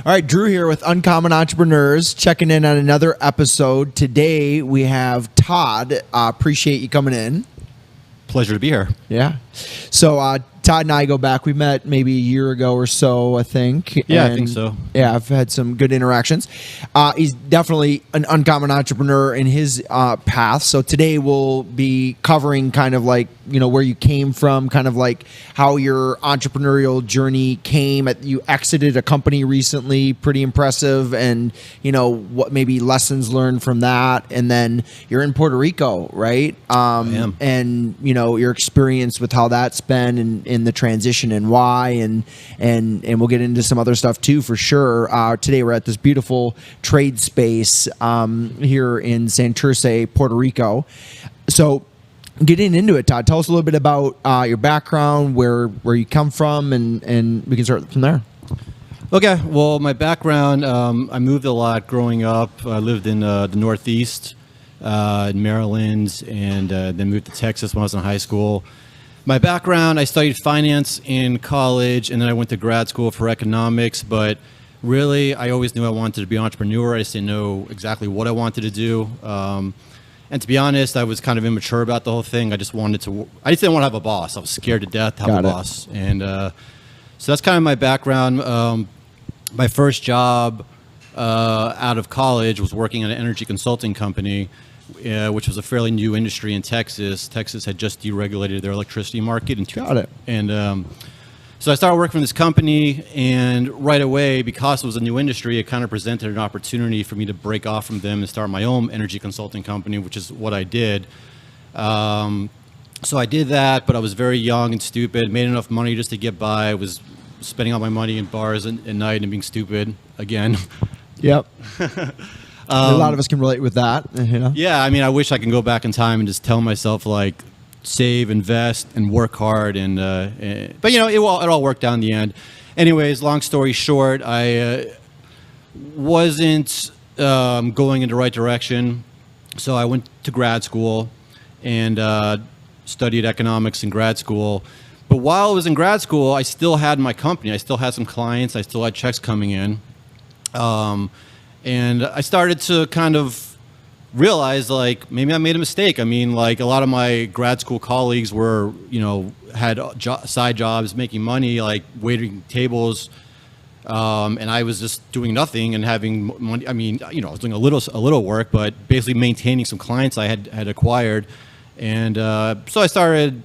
All right, Drew here with Uncommon Entrepreneurs, checking in on another episode. Today we have Todd. Appreciate you coming in. Pleasure to be here. Yeah. So Todd and I go back. We met maybe a year ago or so, I think. Yeah, I think so. Yeah, I've had some good interactions. He's definitely an uncommon entrepreneur in his path. So today we'll be covering kind of like, where you came from, kind of like how your entrepreneurial journey came. You exited a company recently, pretty impressive, and, what maybe lessons learned from that. And then you're in Puerto Rico, right? I am. And, your experience with how that's been in the transition and why, and we'll get into some other stuff too, for sure. Today we're at this beautiful trade space here in Santurce, Puerto Rico. So getting into it, Todd, tell us a little bit about your background, where you come from, and we can start from there. Okay, well, my background, I moved a lot growing up. I lived in the Northeast, in Maryland, and then moved to Texas when I was in high school. My background, I studied finance in college, and then I went to grad school for economics, but really, I always knew I wanted to be an entrepreneur. I just didn't know exactly what I wanted to do. And to be honest, I was kind of immature about the whole thing. I just didn't want to have a boss. I was scared to death to have a boss. And so that's kind of my background. My first job out of college was working at an energy consulting company, which was a fairly new industry in Texas. Texas had just deregulated their electricity market. And so I started working for this company, and right away, because it was a new industry, it kind of presented an opportunity for me to break off from them and start my own energy consulting company, which is what I did. So I did that, but I was very young and stupid, made enough money just to get by. I was spending all my money in bars at night and being stupid again. Yep. A lot of us can relate with that. Yeah, I mean, I wish I could go back in time and just tell myself, like, save, invest, and work hard. But it all worked out in the end. Anyways, long story short, I wasn't going in the right direction, so I went to grad school and studied economics in grad school. But while I was in grad school, I still had my company. I still had some clients. I still had checks coming in. And I started to kind of realize, like, maybe I made a mistake. I mean, like, a lot of my grad school colleagues were, had side jobs, making money, like waiting tables. And I was just doing nothing and having money. I mean, I was doing a little work, but basically maintaining some clients I had acquired. And so I started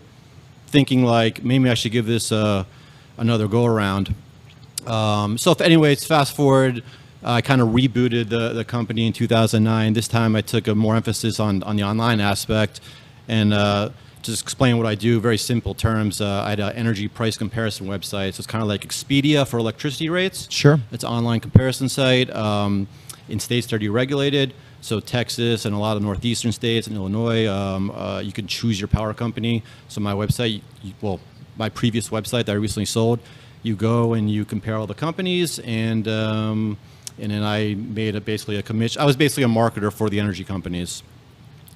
thinking, like, maybe I should give this another go around. Anyways, fast forward. I kind of rebooted the company in 2009. This time I took a more emphasis on the online aspect, and just explain what I do, very simple terms. I had an energy price comparison website. So it's kind of like Expedia for electricity rates. Sure. It's an online comparison site in states that are deregulated. So Texas and a lot of northeastern states and Illinois, you can choose your power company. So my website, my previous website that I recently sold, you go and you compare all the companies, and then I made basically a commission. I was basically a marketer for the energy companies.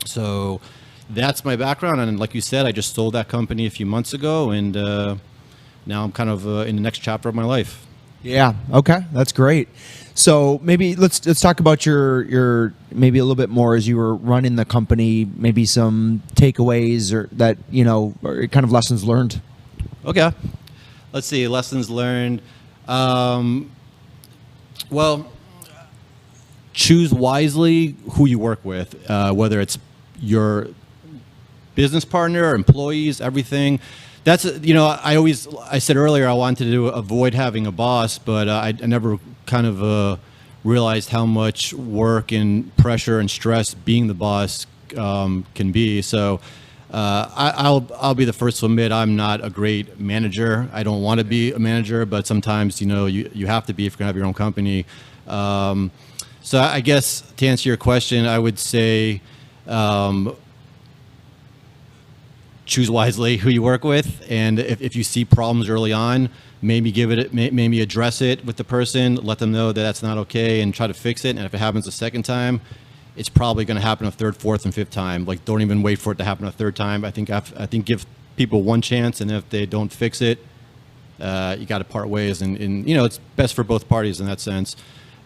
So that's my background. And like you said, I just sold that company a few months ago, and now I'm kind of in the next chapter of my life. Yeah. Okay. That's great. So maybe let's talk about your maybe a little bit more as you were running the company, maybe some takeaways or that, or kind of lessons learned. Okay. Let's see. Lessons learned. Well, choose wisely who you work with, whether it's your business partner, employees, everything. That's, I said earlier I wanted to avoid having a boss, but I never kind of realized how much work and pressure and stress being the boss can be. So I'll be the first to admit I'm not a great manager. I don't want to be a manager, but sometimes you have to be if you're gonna have your own company. So I guess to answer your question, I would say choose wisely who you work with, and if you see problems early on, maybe address it with the person, let them know that that's not okay, and try to fix it. And if it happens a second time, it's probably going to happen a third, fourth, and fifth time. Like, don't even wait for it to happen a third time. I think give people one chance, and if they don't fix it, you got to part ways, and it's best for both parties in that sense.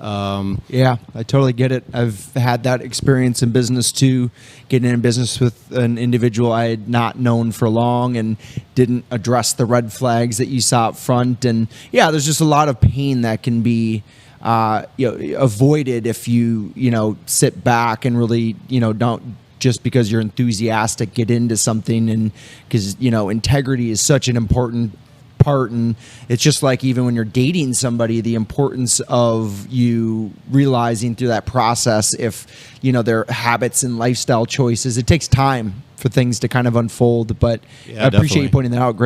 Yeah, I totally get it. I've had that experience in business too, getting in business with an individual I had not known for long and didn't address the red flags that you saw up front. And yeah, there's just a lot of pain that can be avoided if you sit back and really don't, just because you're enthusiastic, get into something. And because integrity is such an important part, and it's just like even when you're dating somebody, the importance of you realizing through that process if their habits and lifestyle choices. It takes time for things to kind of unfold, but yeah, I appreciate definitely. you pointing that out.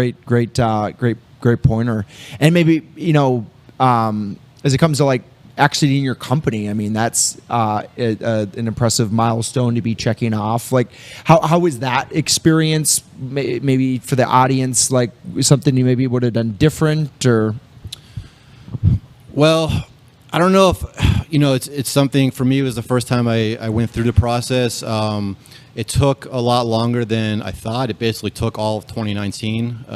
Great pointer. And maybe as it comes to like exiting your company, I mean, that's an impressive milestone to be checking off. Like, how was that experience? Maybe for the audience, like something you maybe would have done different, or? Well, I don't know if it's something for me. It was the first time I went through the process. It took a lot longer than I thought. It basically took all of 2019.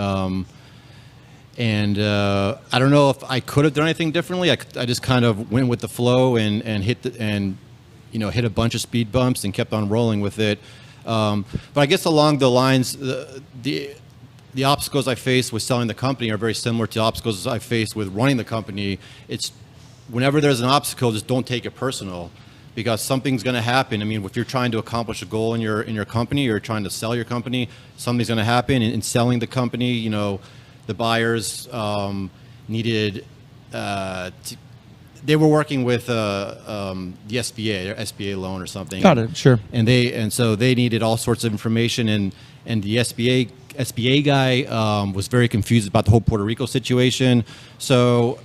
And I don't know if I could have done anything differently. I just kind of went with the flow and hit a bunch of speed bumps and kept on rolling with it. But I guess along the lines, the obstacles I faced with selling the company are very similar to obstacles I faced with running the company. It's whenever there's an obstacle, just don't take it personal, because something's going to happen. I mean, if you're trying to accomplish a goal in your company, or trying to sell your company, something's going to happen. And in selling the company, the buyers needed they were working with the SBA, their SBA loan or something. Got it, sure. And so they needed all sorts of information, and the SBA guy was very confused about the whole Puerto Rico situation. So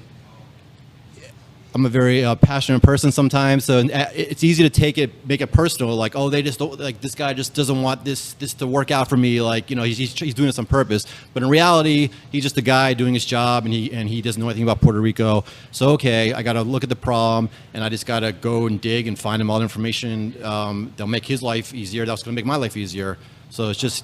I'm a very passionate person sometimes, so it's easy to make it personal. Like, oh, they just don't, like, this guy just doesn't want this to work out for me. Like, he's doing this on purpose. But in reality, he's just a guy doing his job, and he doesn't know anything about Puerto Rico. So okay, I got to look at the problem, and I just got to go and dig and find him all the information that'll make his life easier. That's going to make my life easier. So it's just,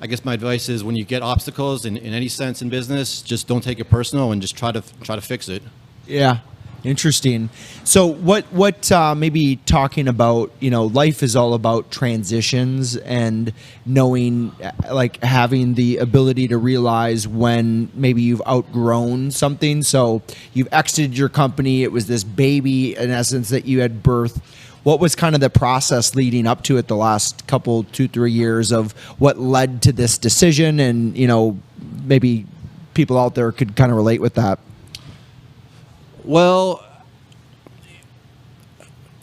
I guess my advice is, when you get obstacles in any sense in business, just don't take it personal and just try to fix it. Yeah. Interesting. So what maybe talking about, life is all about transitions, and knowing, like, having the ability to realize when maybe you've outgrown something. So you've exited your company. It was this baby, in essence, that you had birthed. What was kind of the process leading up to it the last couple, 2-3 years, of what led to this decision? And, maybe people out there could kind of relate with that. Well,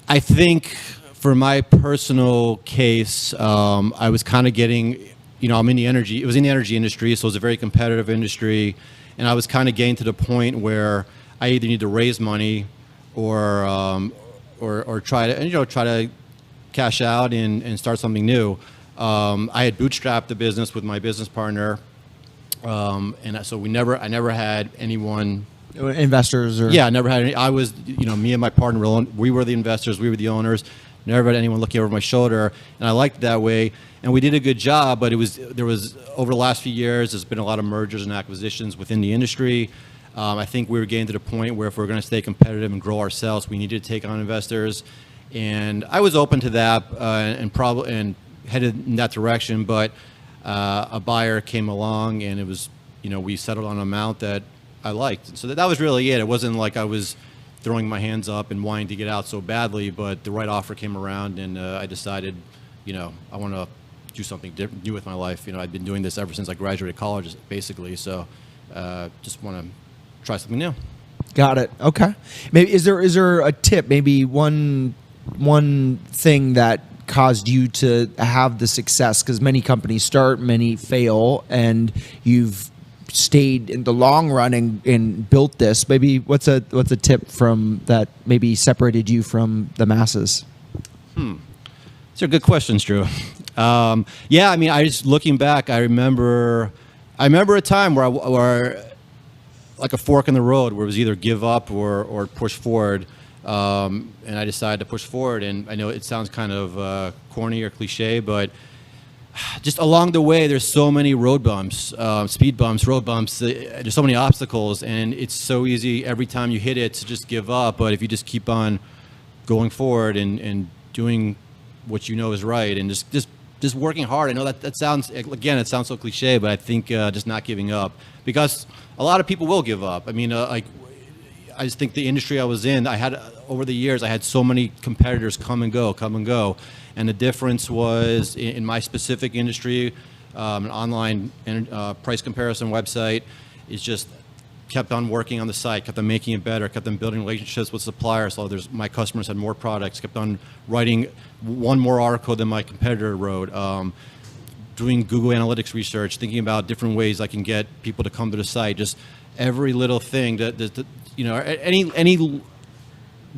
I think for my personal case, I was kind of getting, I'm in the energy. It was in the energy industry, so it was a very competitive industry, and I was kind of getting to the point where I either need to raise money or try to cash out and start something new. I had bootstrapped the business with my business partner, and so I never had anyone. Investors, or? Yeah, I never had any. I was, me and my partner, we were the investors, we were the owners. Never had anyone looking over my shoulder, and I liked it that way. And we did a good job, but there was over the last few years, there's been a lot of mergers and acquisitions within the industry. I think we were getting to the point where if we're going to stay competitive and grow ourselves, we needed to take on investors. And I was open to that and headed in that direction, but a buyer came along, and it was, we settled on an amount that I liked. So that was really it. It wasn't like I was throwing my hands up and wanting to get out so badly, but the right offer came around, and I decided, I want to do something new with my life. I'd been doing this ever since I graduated college, basically. So just want to try something new. Got it. Okay. Maybe is there a tip? Maybe one thing that caused you to have the success? Because many companies start, many fail, and you've stayed in the long run and built this. Maybe what's a tip from that maybe separated you from the masses? These are good questions, Drew. Yeah, I mean, I just looking back, I remember a time where like a fork in the road, where it was either give up or push forward. And I decided to push forward. And I know it sounds kind of corny or cliche, but just along the way, there's so many road bumps, speed bumps, road bumps. There's so many obstacles, and it's so easy every time you hit it to just give up. But if you just keep on going forward and doing what you know is right, and just working hard. I know that sounds, again, it sounds so cliche, but I think just not giving up, because a lot of people will give up. I mean, like, I just think the industry I was in, over the years, I had so many competitors come and go. And the difference was in my specific industry, an online price comparison website, is just kept on working on the site, kept on making it better, kept on building relationships with suppliers. So my customers had more products, kept on writing one more article than my competitor wrote, doing Google Analytics research, thinking about different ways I can get people to come to the site. Just every little thing that any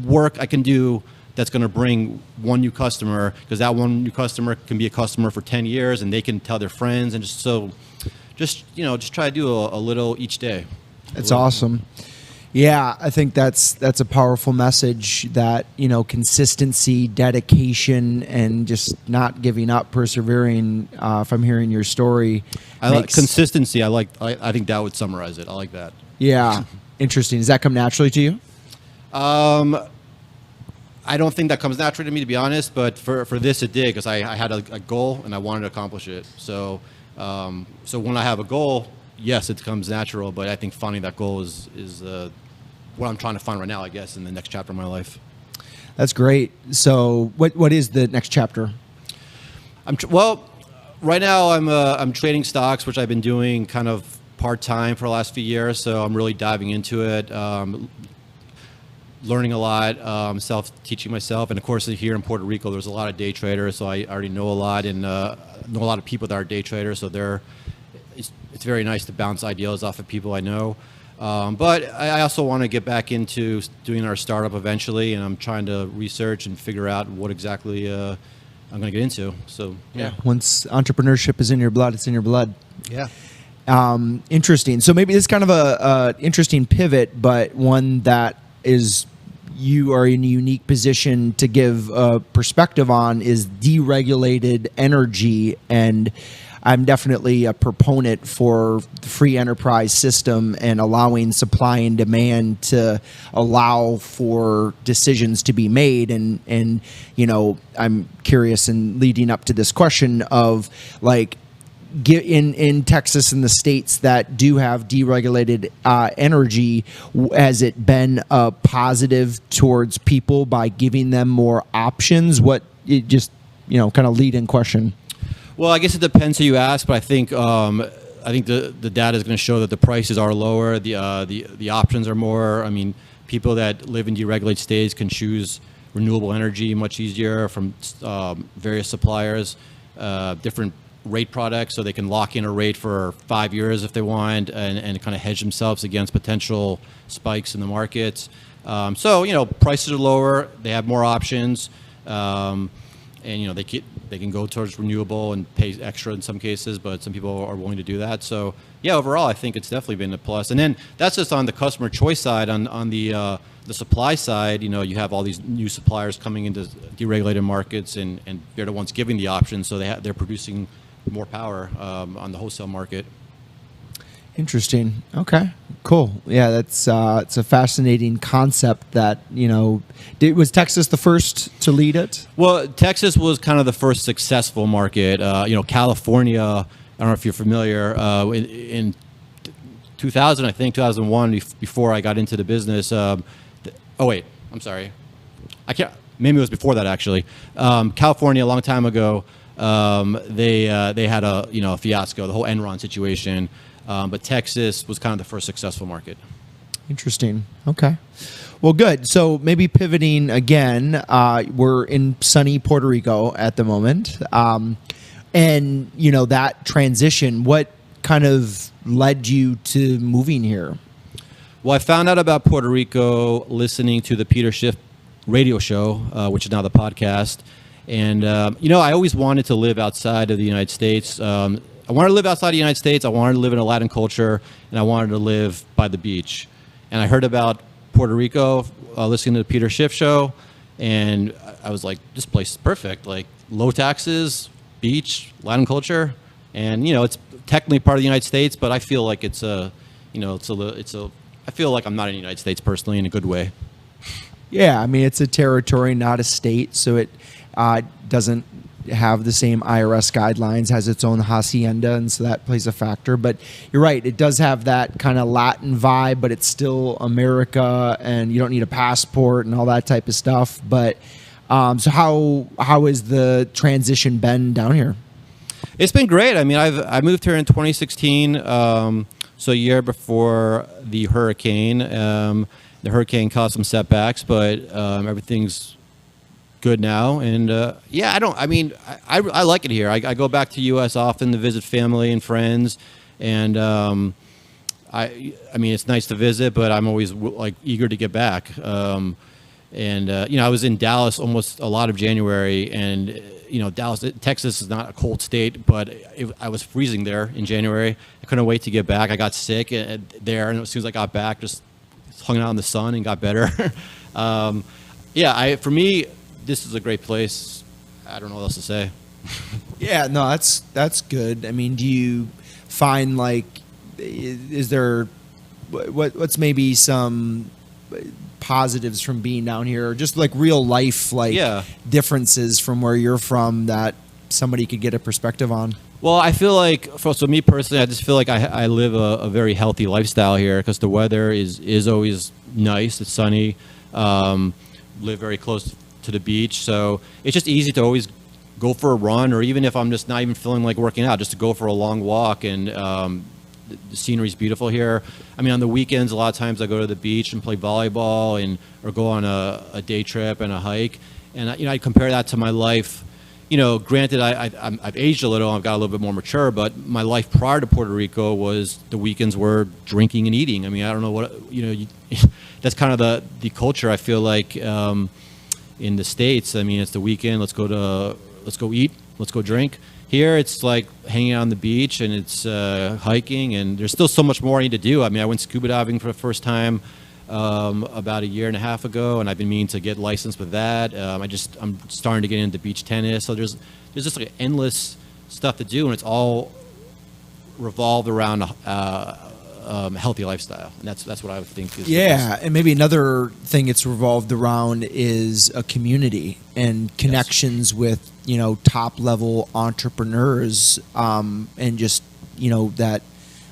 work I can do that's going to bring one new customer, because that one new customer can be a customer for 10 years, and they can tell their friends, and just try to do a little each day. It's awesome. Yeah, I think that's a powerful message, that, consistency, dedication, and just not giving up, persevering. If I'm hearing your story, consistency. I think that would summarize it. I like that. Yeah, interesting. Does that come naturally to you? I don't think that comes naturally to me, to be honest. But for this, it did, because I had a goal and I wanted to accomplish it. So when I have a goal, yes, it comes natural. But I think finding that goal is what I'm trying to find right now, I guess, in the next chapter of my life. That's great. So what is the next chapter? Right now I'm trading stocks, which I've been doing kind of part-time for the last few years. So I'm really diving into it, learning a lot, self-teaching myself. And of course, here in Puerto Rico, there's a lot of day traders, so I already know a lot, and know a lot of people that are day traders. So it's very nice to bounce ideas off of people I know. But I also want to get back into doing our startup eventually, and I'm trying to research and figure out what exactly I'm going to get into. So yeah. Once entrepreneurship is in your blood, it's in your blood. Yeah. Interesting. So maybe this is kind of a interesting pivot, but one that is, you are in a unique position to give a perspective on, is deregulated energy. And I'm definitely a proponent for the free enterprise system and allowing supply and demand to allow for decisions to be made. And I'm curious, and leading up to this question of, like, in Texas and the states that do have deregulated energy, has it been a positive towards people by giving them more options? Kind of lead-in question. Well, I guess it depends who you ask, but I think the data is going to show that the prices are lower, the options are more. I mean, people that live in deregulated states can choose renewable energy much easier from various suppliers, different rate products, so they can lock in a rate for 5 years if they want, and kind of hedge themselves against potential spikes in the markets. Prices are lower, they have more options, and they can go towards renewable and pay extra in some cases, but some people are willing to do that. So yeah, overall, I think it's definitely been a plus. And then that's just on the customer choice side. On the supply side, you have all these new suppliers coming into deregulated markets, and they're the ones giving the options, so they're producing more power on the wholesale market. Interesting. Okay, cool. Yeah, that's it's a fascinating concept. That was Texas the first to lead it? Well, Texas was kind of the first successful market. California, I don't know if you're familiar, in 2000, I think 2001, before I got into the business. I'm sorry, maybe it was before that actually. California, a long time ago, they had a fiasco, the whole Enron situation. But Texas was kind of the first successful market. Interesting. Okay. Well, good. So maybe pivoting again, we're in sunny Puerto Rico at the moment. And, that transition, what kind of led you to moving here? Well, I found out about Puerto Rico listening to the Peter Schiff radio show, which is now the podcast. And, I always wanted to live outside of the United States. I wanted to live outside the United States. I wanted to live in a Latin culture, and I wanted to live by the beach. And I heard about Puerto Rico listening to the Peter Schiff show, and I was like, this place is perfect. Like, low taxes, beach, Latin culture, and it's technically part of the United States, but I feel like it's a, I feel like I'm not in the United States personally in a good way. Yeah, I mean, it's a territory, not a state, so it doesn't have the same IRS guidelines, has its own hacienda, and so that plays a factor. But you're right, it does have that kind of Latin vibe, but it's still America, and you don't need a passport and all that type of stuff. But so how has the transition been down here? It's been great. I mean, I moved here in 2016, so a year before the hurricane. The hurricane caused some setbacks, but everything's good now. And I like it here. I go back to U.S. often to visit family and friends, and I mean, it's nice to visit, but I'm always like eager to get back. I was in Dallas almost a lot of January, and Dallas, Texas is not a cold state, but I was freezing there in January. I couldn't wait to get back. I got sick there, and as soon as I got back, just hung out in the sun and got better. For me, this is a great place. I don't know what else to say. Yeah, no, that's good. I mean, do you find like, is there what's maybe some positives from being down here, or just like real life differences from where you're from that somebody could get a perspective on? Well, I feel like, so me personally, I just feel like I live a very healthy lifestyle here because the weather is always nice. It's sunny. Live very close to the beach, so it's just easy to always go for a run, or even if I'm just not even feeling like working out, just to go for a long walk. And the scenery's beautiful here. I mean, on the weekends, a lot of times I go to the beach and play volleyball, or go on a day trip and a hike. And I compare that to my life. Granted, I've aged a little, I've got a little bit more mature, but my life prior to Puerto Rico was the weekends were drinking and eating. I mean, I don't know what, that's kind of the culture, I feel like, in the States. I mean, it's the weekend, let's go eat, let's go drink. Here, it's like hanging out on the beach, and it's hiking, and there's still so much more I need to do. I mean, I went scuba diving for the first time about a year and a half ago, and I've been meaning to get licensed with that. I'm starting to get into beach tennis, so there's just like endless stuff to do, and it's all revolved around a healthy lifestyle, and that's what I would think is. Yeah, and maybe another thing it's revolved around is a community and connections with top level entrepreneurs, and just that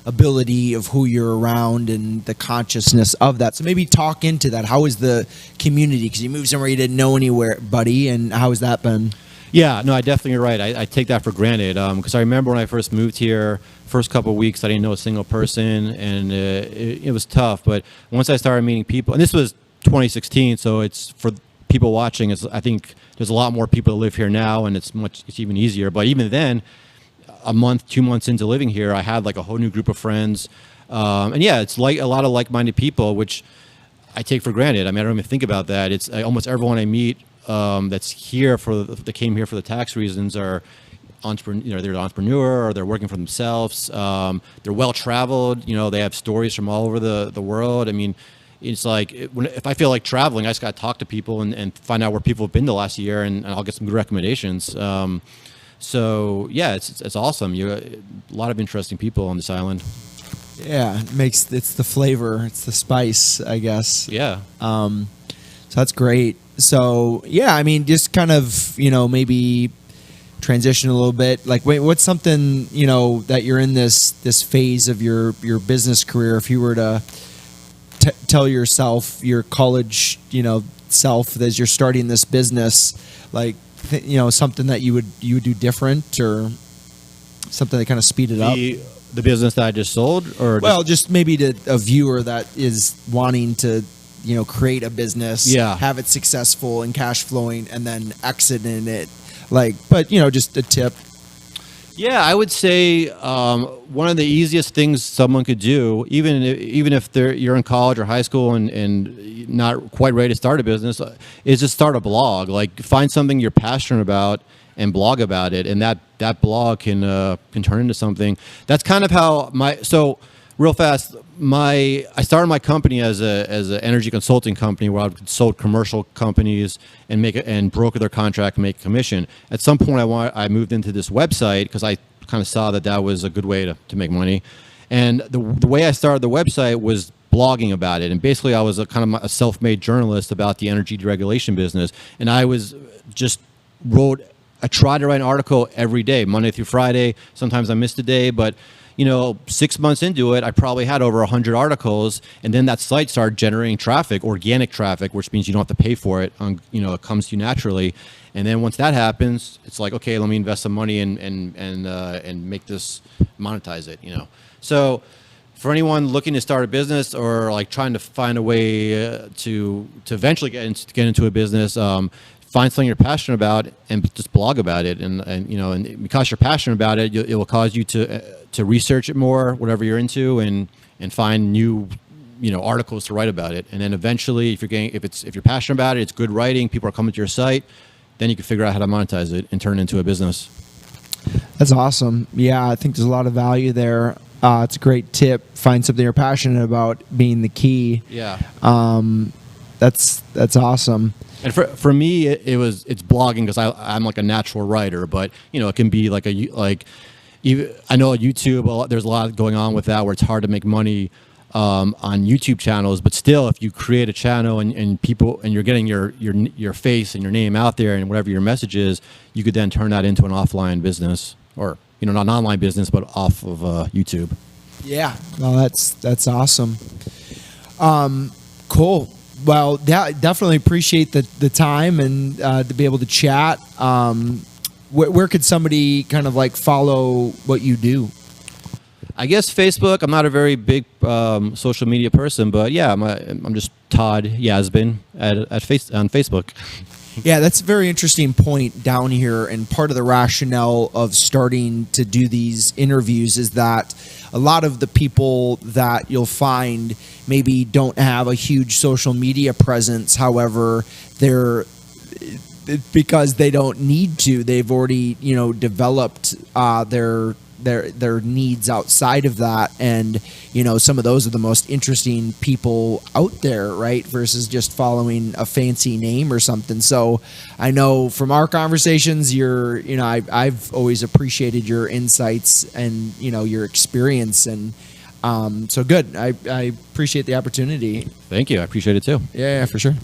ability of who you're around and the consciousness of that. So maybe talk into that. How is the community? Because you moved somewhere you didn't know anybody, and how has that been? Yeah, no, I definitely, you're right. I take that for granted, because I remember when I first moved here, first couple of weeks, I didn't know a single person, and it was tough. But once I started meeting people, and this was 2016, so it's for people watching. I think there's a lot more people that live here now, and it's even easier. But even then, a month, 2 months into living here, I had like a whole new group of friends, and yeah, it's like a lot of like-minded people, which I take for granted. I mean, I don't even think about that. It's almost everyone I meet that's here that came here for the tax reasons are entrepreneur. They're an entrepreneur, or they're working for themselves. They're well traveled. They have stories from all over the world. I mean, it's like if I feel like traveling, I just got to talk to people and find out where people have been the last year, and I'll get some good recommendations. So yeah, it's awesome. A lot of interesting people on this island. Yeah, it's the flavor, it's the spice, I guess. Yeah. So that's great. So yeah, I mean, just kind of maybe transition a little bit. Like, wait, what's something that you're in this phase of your business career? If you were to tell yourself, your college self, as you're starting this business, like. Something that you would do different, or something that kind of speed it up. The business that I just sold, or just maybe to a viewer that is wanting to, create a business, have it successful and cash flowing, and then exit in it. Just a tip. Yeah, I would say one of the easiest things someone could do, even if you're in college or high school and not quite ready to start a business, is just start a blog. Like, find something you're passionate about and blog about it, and that blog can turn into something. That's kind of how real fast, I started my company as an energy consulting company where I would consult commercial companies and broker their contract and make a commission. At some point, I moved into this website because I kind of saw that was a good way to make money. And the way I started the website was blogging about it. And basically, I was a kind of a self-made journalist about the energy deregulation business. And I tried to write an article every day, Monday through Friday. Sometimes I missed a day, but 6 months into it, I probably had over 100 articles, and then that site started generating traffic, organic traffic, which means you don't have to pay for it. It comes to you naturally. And then once that happens, it's like, okay, let me invest some money and make this, monetize it. So for anyone looking to start a business or like trying to find a way to eventually get into a business, find something you're passionate about and just blog about it. And because you're passionate about it, it will cause you to research it more, whatever you're into, and find new articles to write about it. And then eventually, if you're passionate about it, it's good writing, people are coming to your site, then you can figure out how to monetize it and turn it into a business. That's awesome. Yeah, I think there's a lot of value there. It's a great tip. Find something you're passionate about being the key. Yeah. That's awesome. And for me, it's blogging because I'm like a natural writer, but it can be like I know on YouTube there's a lot going on with that where it's hard to make money on YouTube channels, but still, if you create a channel and people and you're getting your face and your name out there and whatever your message is, you could then turn that into an offline business or not an online business, but off of YouTube. Yeah, well, that's awesome. Cool. Well, definitely appreciate the time and to be able to chat. Where could somebody kind of like follow what you do? I guess Facebook. I'm not a very big social media person, but yeah, I'm just Todd Yasbin on Facebook. Yeah, that's a very interesting point down here, and part of the rationale of starting to do these interviews is that a lot of the people that you'll find maybe don't have a huge social media presence. However, because they don't need to. They've already developed their needs outside of that, and some of those are the most interesting people out there, right, versus just following a fancy name or something. So I know from our conversations, I've always appreciated your insights and your experience, and so good. I appreciate the opportunity. Thank you. I appreciate it too. Yeah, for sure.